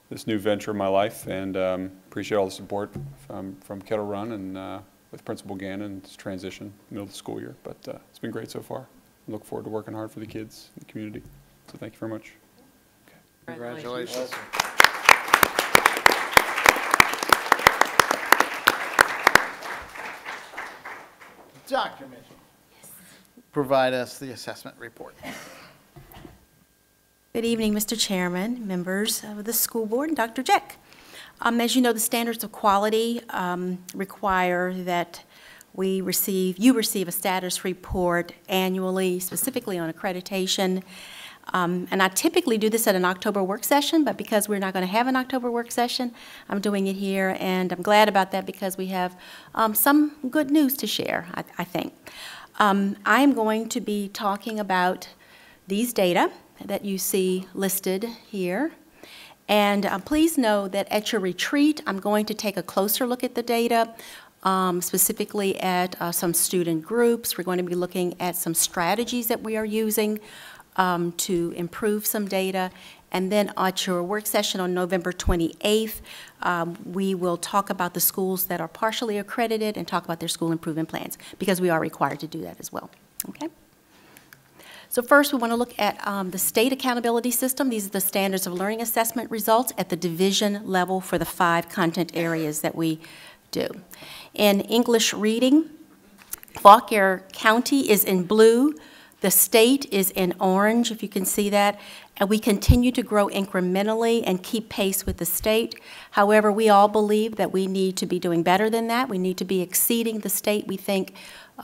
this new venture in my life, and appreciate all the support from Kettle Run and with Principal Gannon's transition in the middle of the school year. But it's been great so far. I look forward to working hard for the kids and the community. So thank you very much. Okay. Congratulations. Dr. Mitchell, provide us the assessment report. Good evening, Mr. Chairman, members of the school board, and Dr. Jeck. As you know, the standards of quality require that you receive a status report annually, specifically on accreditation. And I typically do this at an October work session, but because we're not going to have an October work session, I'm doing it here, and I'm glad about that because we have some good news to share, I think. I'm going to be talking about these data that you see listed here. And please know that at your retreat, I'm going to take a closer look at the data, specifically at some student groups. We're going to be looking at some strategies that we are using to improve some data. And then at your work session on November 28th, we will talk about the schools that are partially accredited and talk about their school improvement plans, because we are required to do that as well. Okay? So first, we want to look at the state accountability system. These are the standards of learning assessment results at the division level for the 5 content areas that we do. In English reading, Fauquier County is in blue. The state is in orange, if you can see that. And we continue to grow incrementally and keep pace with the state. However, we all believe that we need to be doing better than that. We need to be exceeding the state. We think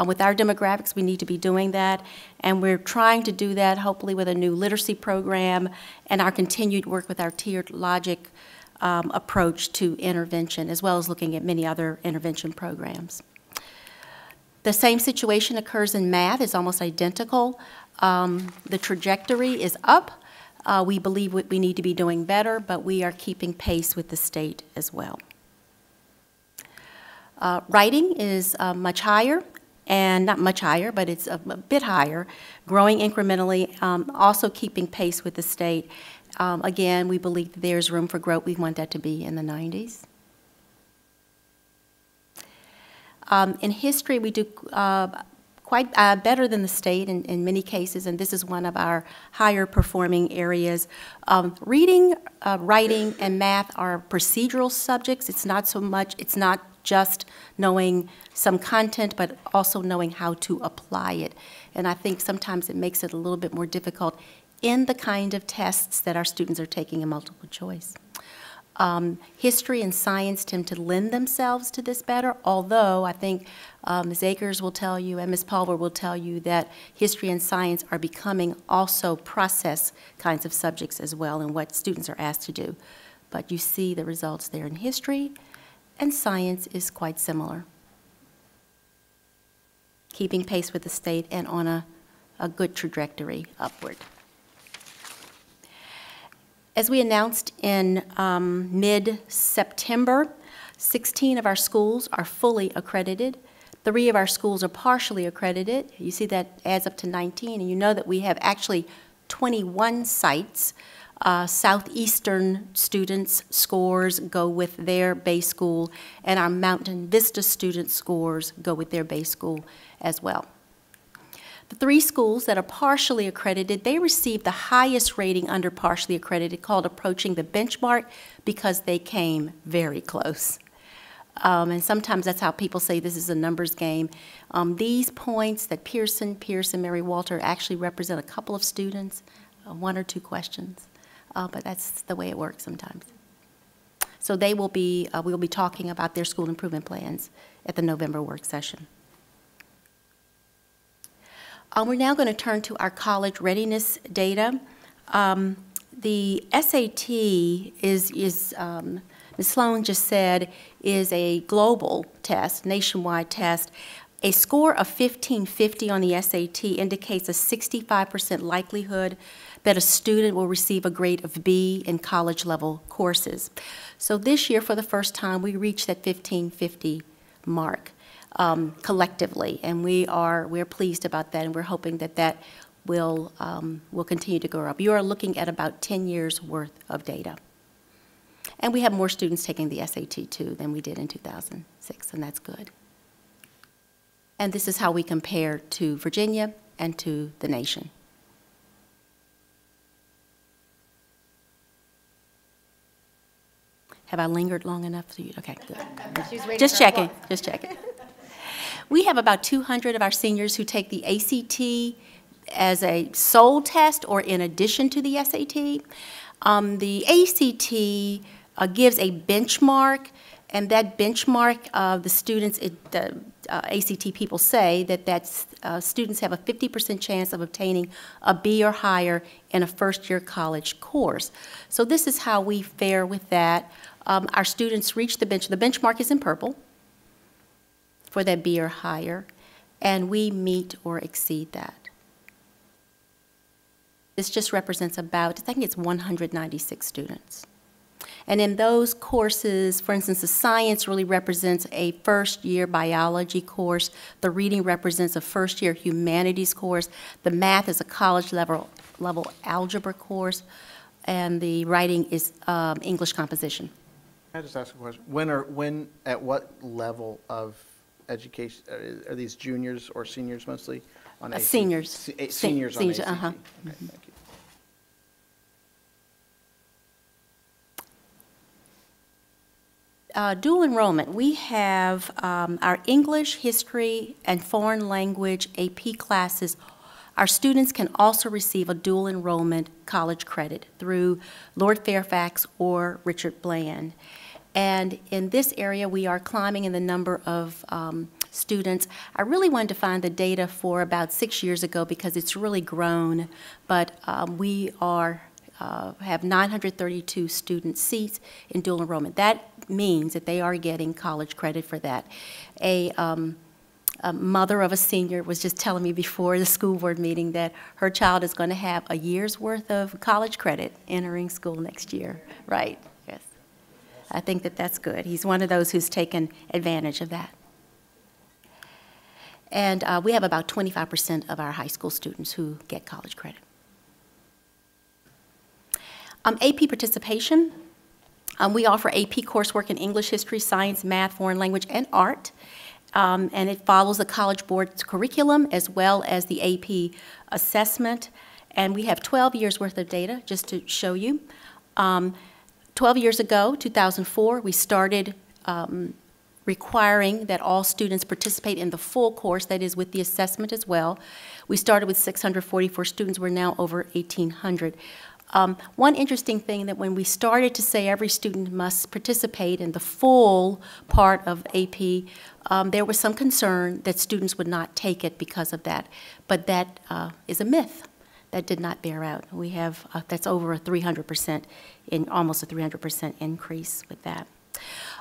with our demographics, we need to be doing that. And we're trying to do that, hopefully, with a new literacy program and our continued work with our tiered logic approach to intervention, as well as looking at many other intervention programs. The same situation occurs in math. It's almost identical. The trajectory is up. We believe we need to be doing better, but we are keeping pace with the state as well. Writing is much higher, and not much higher, but it's a bit higher, growing incrementally, also keeping pace with the state. Again, we believe that there's room for growth. We want that to be in the 90s. In history, we do quite better than the state in many cases, and this is one of our higher performing areas. Reading, writing, and math are procedural subjects. It's not so much, it's not just knowing some content, but also knowing how to apply it. And I think sometimes it makes it a little bit more difficult in the kind of tests that our students are taking in multiple choice. History and science tend to lend themselves to this better, although I think Ms. Akers will tell you and Ms. Pulver will tell you that history and science are becoming also process kinds of subjects as well in what students are asked to do. But you see the results there in history, and science is quite similar. Keeping pace with the state and on a good trajectory upward. As we announced in mid-September, 16 of our schools are fully accredited. 3 of our schools are partially accredited. You see that adds up to 19, and you know that we have actually 21 sites. Southeastern students' scores go with their base school, and our Mountain Vista students' scores go with their base school as well. The 3 schools that are partially accredited, they receive the highest rating under partially accredited, called approaching the benchmark, because they came very close. And sometimes that's how people say this is a numbers game. These points that Pearson, Mary Walter actually represent a couple of students, 1 or 2 questions. But that's the way it works sometimes. So they will be, we'll be talking about their school improvement plans at the November work session. We're now going to turn to our college readiness data. The SAT is Ms. Sloan just said, is a global test, nationwide test. A score of 1550 on the SAT indicates a 65% likelihood that a student will receive a grade of B in college-level courses. So this year, for the first time, we reached that 1550 mark collectively, and we're pleased about that, and we're hoping that that will continue to go up. You are looking at about 10 years' worth of data. And we have more students taking the SAT, too, than we did in 2006, and that's good. And this is how we compare to Virginia and to the nation. Have I lingered long enough for you? Okay, good. Just checking, just checking. We have about 200 of our seniors who take the ACT, as a sole test or in addition to the SAT. The ACT gives a benchmark, and that benchmark, the students, the ACT people say that students have a 50% chance of obtaining a B or higher in a first-year college course. So this is how we fare with that. Our students reach the benchmark is in purple for that B or higher, and we meet or exceed that. This just represents about, I think it's 196 students. And in those courses, for instance, the science really represents a first-year biology course. The reading represents a first-year humanities course. The math is a college-level algebra course. And the writing is English composition. Can I just ask a question? At what level of education, are these juniors or seniors mostly on ACT? Seniors. Seniors on ACT. Uh-huh. Okay, thank you. Dual enrollment, we have our English, history, and foreign language AP classes. Our students can also receive a dual enrollment college credit through Lord Fairfax or Richard Bland. And in this area, we are climbing in the number of students. I really wanted to find the data for about 6 years ago because it's really grown, but we have 932 student seats in dual enrollment. That means that they are getting college credit for that. A mother of a senior was just telling me before the school board meeting that her child is going to have a year's worth of college credit entering school next year. Right, yes. I think that that's good. He's one of those who's taken advantage of that. And we have about 25% of our high school students who get college credit. AP participation. We offer AP coursework in English, history, science, math, foreign language, and art. And it follows the College Board's curriculum as well as the AP assessment. And we have 12 years worth of data just to show you. 12 years ago, 2004, we started requiring that all students participate in the full course, that is with the assessment as well. We started with 644 students. We're now over 1,800. One interesting thing that when we started to say every student must participate in the full part of AP, there was some concern that students would not take it because of that. But that is a myth. That did not bear out. We have, that's over a 300%, almost a 300% increase with that.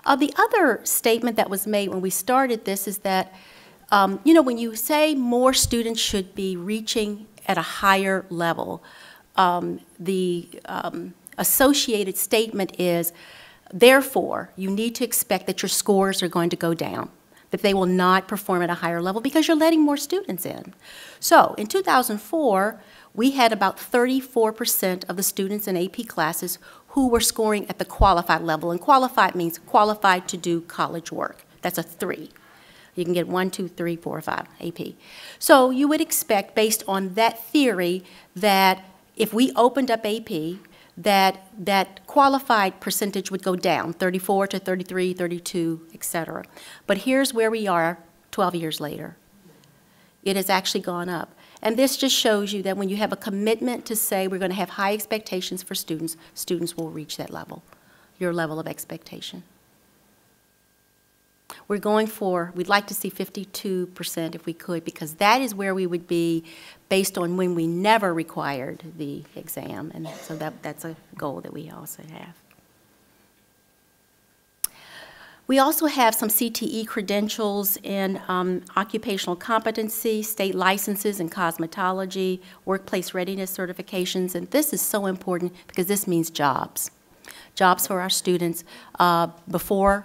The other statement that was made when we started this is that, you know, when you say more students should be reaching at a higher level, the associated statement is, therefore, you need to expect that your scores are going to go down, that they will not perform at a higher level because you're letting more students in. So in 2004, we had about 34% of the students in AP classes who were scoring at the qualified level, and qualified means qualified to do college work. That's a 3. You can get 1, 2, 3, 4, 5 AP. So you would expect, based on that theory, that if we opened up AP, that qualified percentage would go down, 34 to 33, 32, et cetera. But here's where we are 12 years later. It has actually gone up. And this just shows you that when you have a commitment to say we're going to have high expectations for students, students will reach that level, your level of expectation. We're going for, we'd like to see 52% if we could, because that is where we would be based on when we never required the exam. And so that's a goal that we also have. We also have some CTE credentials in occupational competency, state licenses in cosmetology, workplace readiness certifications, and this is so important because this means jobs. Jobs for our students before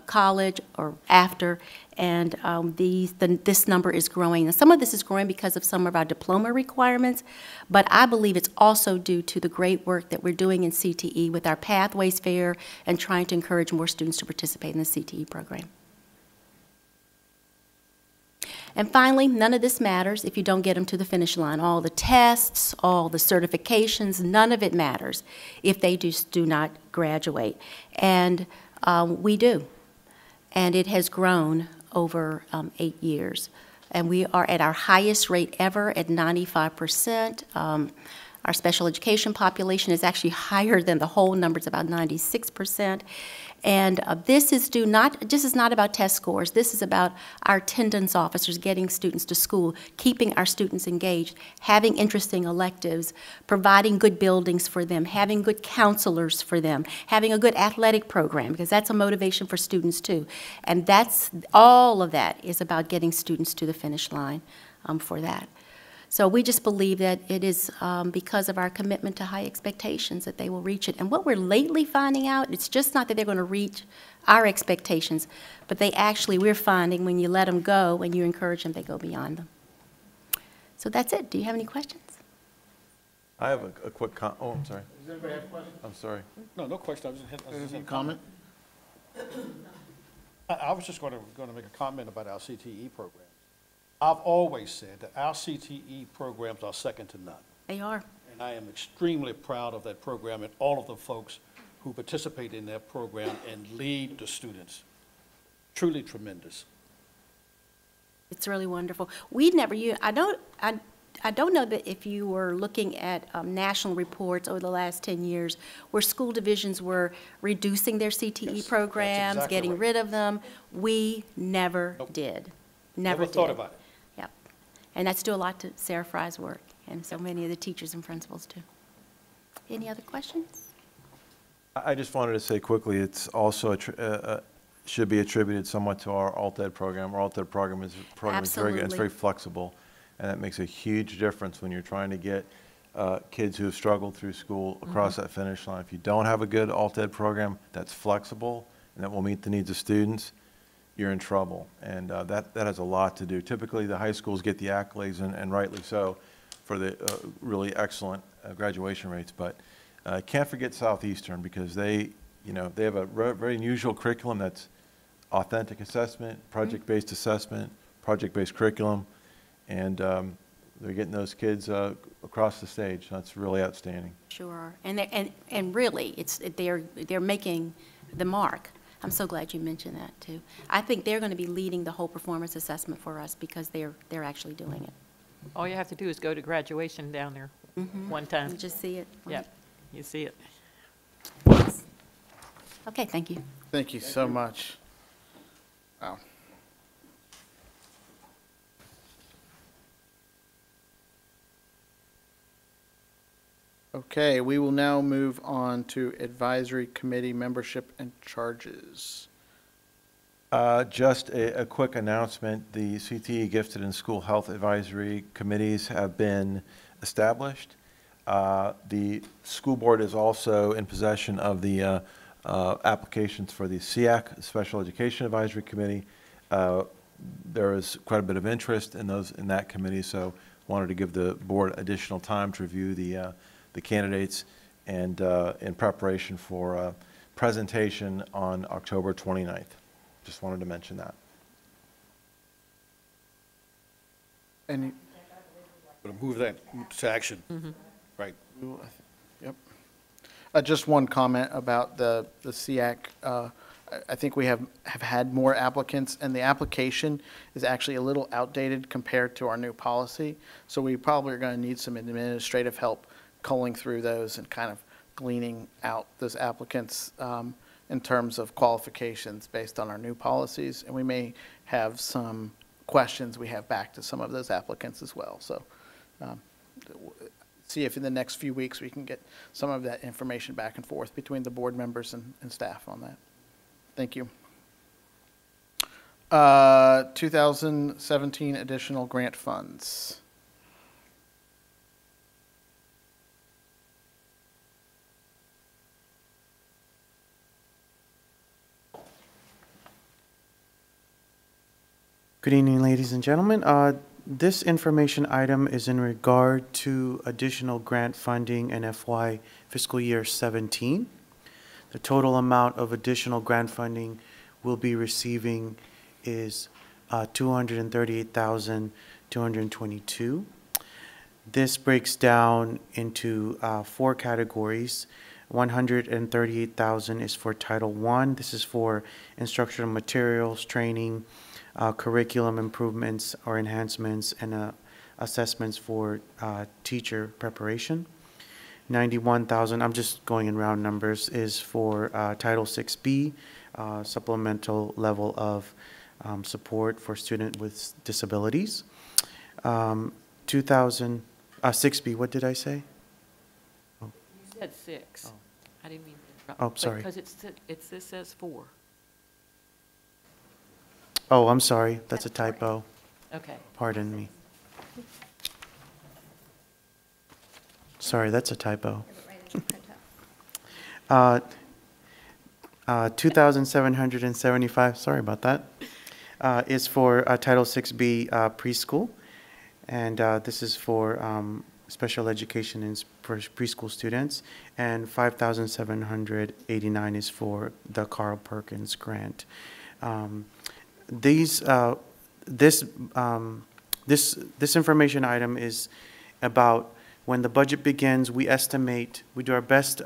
college or after, and this number is growing. And some of this is growing because of some of our diploma requirements, but I believe it's also due to the great work that we're doing in CTE with our Pathways Fair and trying to encourage more students to participate in the CTE program. And finally, none of this matters if you don't get them to the finish line. All the tests, all the certifications, none of it matters if they just do not graduate. And we do. And it has grown over 8 years. and we are at our highest rate ever at 95%. Our special education population is actually higher than the whole number. It's about 96%. And this is not about test scores. This is about our attendance officers getting students to school, keeping our students engaged, having interesting electives, providing good buildings for them, having good counselors for them, having a good athletic program, because that's a motivation for students too. And all of that is about getting students to the finish line for that. So we just believe that it is because of our commitment to high expectations that they will reach it. And what we're lately finding out, it's just not that they're going to reach our expectations, but we're finding when you let them go, when you encourage them, they go beyond them. So that's it. Do you have any questions? I have a quick I'm sorry. Does anybody have a question? I'm sorry. No question. I was just Any comment? I was just going to make a comment about our CTE program. I've always said that our CTE programs are second to none. They are. And I am extremely proud of that program and all of the folks who participate in that program and lead the students. Truly tremendous. It's really wonderful. I don't know that if you were looking at national reports over the last 10 years where school divisions were reducing their CTE programs, exactly getting right. rid of them. We never did. Never thought did. about it. Yep. And that's due a lot to Sarah Fry's work and so many of the teachers and principals too. Any other questions? I just wanted to say quickly, it's also should be attributed somewhat to our alt-ed program. Our alt-ed program is very good. It's Absolutely. very flexible, and that makes a huge difference when you're trying to get kids who have struggled through school across that finish line. If you don't have a good alt-ed program that's flexible and that will meet the needs of students, you're in trouble, and that has a lot to do. Typically, the high schools get the accolades, and rightly so, for the really excellent graduation rates, but can't forget Southeastern, because they have a very unusual curriculum that's authentic assessment, project-based assessment, project-based curriculum, and they're getting those kids across the stage. That's really outstanding. Sure. And really, they're making the mark. I'm so glad you mentioned that too. I think they're going to be leading the whole performance assessment for us because they're actually doing it. All you have to do is go to graduation down there one time. You just see it. Yeah, you see it. Okay, thank you. Thank you so much. Wow. Okay, we will now move on to advisory committee membership and charges. Just a quick announcement. The CTE Gifted and School Health Advisory Committees have been established. The school board is also in possession of the applications for the SEAC, Special Education Advisory Committee. There is quite a bit of interest in that committee, so wanted to give the board additional time to review the candidates and in preparation for presentation on October 29th. Just wanted to mention that. Any, But move that to action. Right. yep. Just one comment about the SEAC. I think we have had more applicants, and the application is actually a little outdated compared to our new policy. So we probably are going to need some administrative help culling through those and kind of gleaning out those applicants in terms of qualifications based on our new policies. And we may have some questions we have back to some of those applicants as well. So see if in the next few weeks we can get some of that information back and forth between the board members and staff on that. Thank you. 2017 additional grant funds. Good evening, ladies and gentlemen. This information item is in regard to additional grant funding in FY fiscal year 17. The total amount of additional grant funding we'll be receiving is $238,222. This breaks down into 4 categories. $138,000 is for Title I. This is for instructional materials, training, curriculum improvements or enhancements, and assessments for teacher preparation. 91,000, I'm just going in round numbers, is for Title VI-B, supplemental level of support for student with disabilities. 6B, what did I say? You said 6. I didn't mean to interrupt. Oh, sorry. Because this says 4. Oh, I'm sorry, that's a typo. Okay. Pardon me. Sorry, that's a typo. 2,775, sorry about that, is for Title VI-B preschool. And this is for special education and for preschool students. And 5,789 is for the Carl Perkins grant. This information item is about when the budget begins, we estimate, we do our best,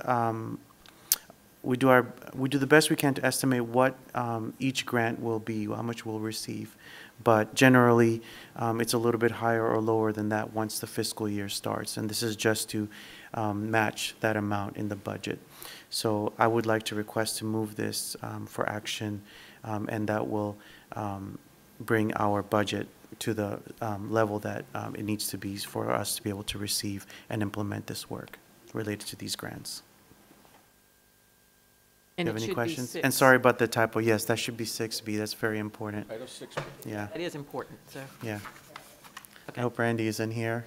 we do the best we can to estimate what each grant will be, how much we'll receive. But generally, it's a little bit higher or lower than that once the fiscal year starts. And this is just to match that amount in the budget. So I would like to request to move this for action, and that will bring our budget to the level that it needs to be for us to be able to receive and implement this work related to these grants. Do you have any questions? And sorry about the typo. Yes, that should be 6B. That's very important. Title VI-B. Yeah, That is important, so. yeah. Okay. I hope Randy is in here.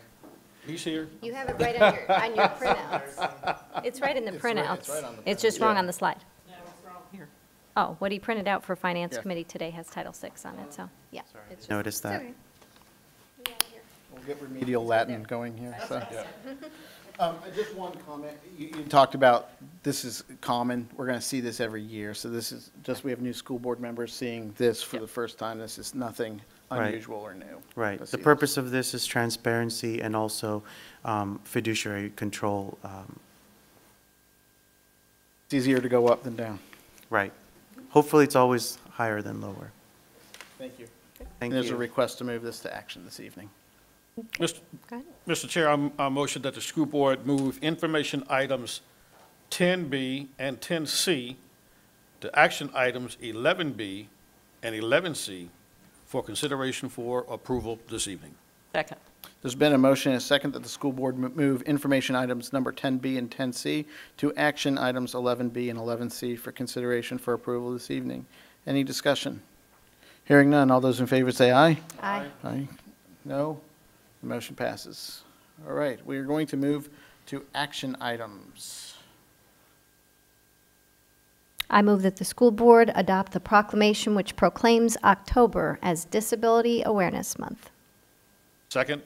He's here. You have it right on your printouts. It's right in the printouts. It's just wrong on the slide. Here. Oh, what he printed out for Finance Yeah. Committee today has Title VI on it, so, yeah. it's just- Noticed that. it's okay. We'll get remedial Latin going here, so. Just one comment. You talked about this is common. We're going to see this every year. So this is just, we have new school board members seeing this for the first time. This is nothing Right. unusual or new. Right. to The see purpose of this is transparency and also fiduciary control. It's easier to go up than down. Right. Hopefully, it's always higher than lower. Thank you. Thank There's a you. request to move this to action this evening. Mr. Go ahead. Mr. Chair, I motion that the school board move information items 10B and 10C to action items 11B and 11C for consideration for approval this evening. Second. There's been a motion and a second that the school board move information items number 10B and 10C to action items 11B and 11C for consideration for approval this evening. Any discussion? Hearing none, all those in favor say aye. Aye. Aye. No? The motion passes. All right, we are going to move to action items. I move that the school board adopt the proclamation which proclaims October as Disability Awareness Month. Second?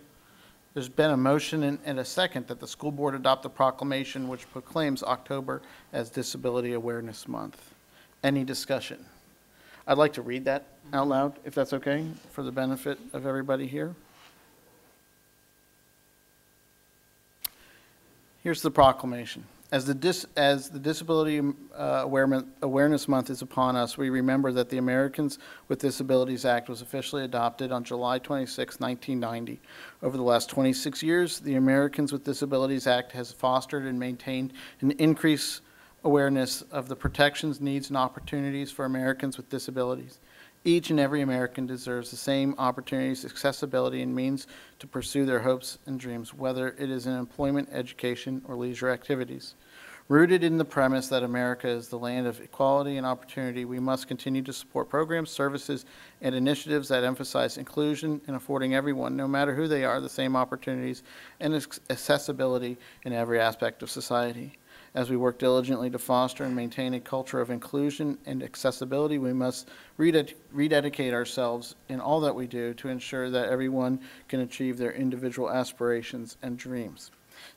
There's been a motion and a second that the school board adopt the proclamation which proclaims October as Disability Awareness Month. Any discussion? I'd like to read that out loud, if that's okay, for the benefit of everybody here. Here's the proclamation. As the Disability Awareness Month is upon us, we remember that the Americans with Disabilities Act was officially adopted on July 26, 1990. Over the last 26 years, the Americans with Disabilities Act has fostered and maintained an increased awareness of the protections, needs, and opportunities for Americans with disabilities. Each and every American deserves the same opportunities, accessibility, and means to pursue their hopes and dreams, whether it is in employment, education, or leisure activities. Rooted in the premise that America is the land of equality and opportunity, we must continue to support programs, services, and initiatives that emphasize inclusion and affording everyone, no matter who they are, the same opportunities and accessibility in every aspect of society. As we work diligently to foster and maintain a culture of inclusion and accessibility, we must rededicate ourselves in all that we do to ensure that everyone can achieve their individual aspirations and dreams.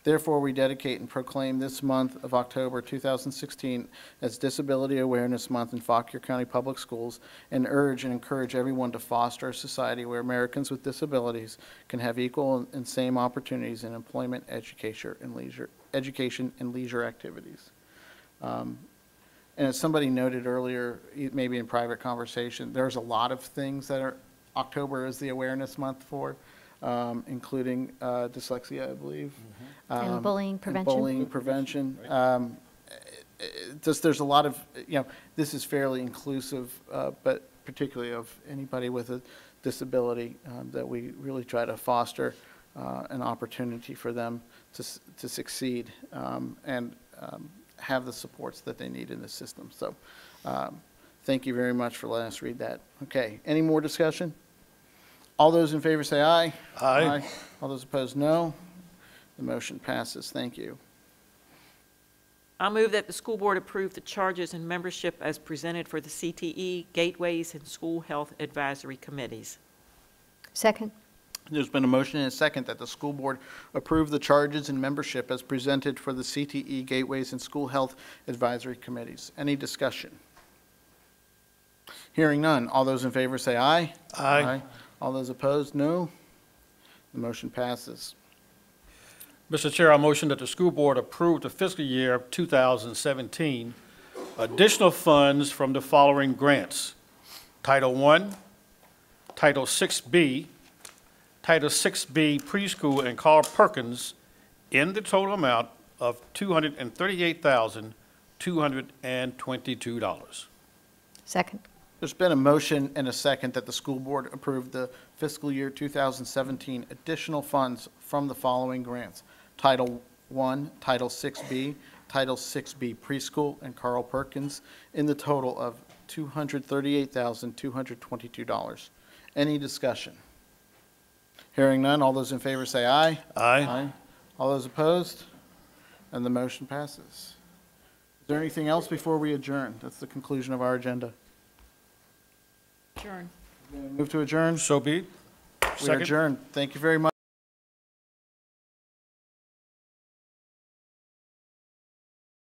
Therefore, we dedicate and proclaim this month of October 2016 as Disability Awareness Month in Fauquier County Public Schools, and urge and encourage everyone to foster a society where Americans with disabilities can have equal and same opportunities in employment, education, and leisure activities. And as somebody noted earlier, maybe in private conversation, there's a lot of things that October is the awareness month for, including dyslexia, I believe. And bullying prevention. Bullying prevention. There's a lot of, this is fairly inclusive, but particularly of anybody with a disability, that we really try to foster an opportunity for them to succeed and have the supports that they need in the system. So thank you very much for letting us read that. Okay, any more discussion? All those in favor say aye. Aye. All those opposed, no. The motion passes. Thank you. I move that the school board approve the charges and membership as presented for the CTE, Gateways, and School Health Advisory Committees. Second. There's been a motion and a second that the school board approve the charges and membership as presented for the CTE, Gateways, and School Health Advisory Committees. Any discussion? Hearing none. All those in favor say aye. Aye. All those opposed, no. The motion passes. Mr. Chair, I motion that the school board approve the fiscal year 2017 additional funds from the following grants: Title I, Title 6B, Title 6B preschool and Carl Perkins in the total amount of $238,222. Second. There's been a motion and a second that the school board approve the fiscal year 2017 additional funds from the following grants: Title I, Title 6B, Title 6B preschool, and Carl Perkins in the total of $238,222. Any discussion? Hearing none, all those in favor say aye. Aye. All those opposed? And the motion passes. Is there anything else before we adjourn? That's the conclusion of our agenda. Adjourn. Move to adjourn. So be it. We are adjourned. Thank you very much.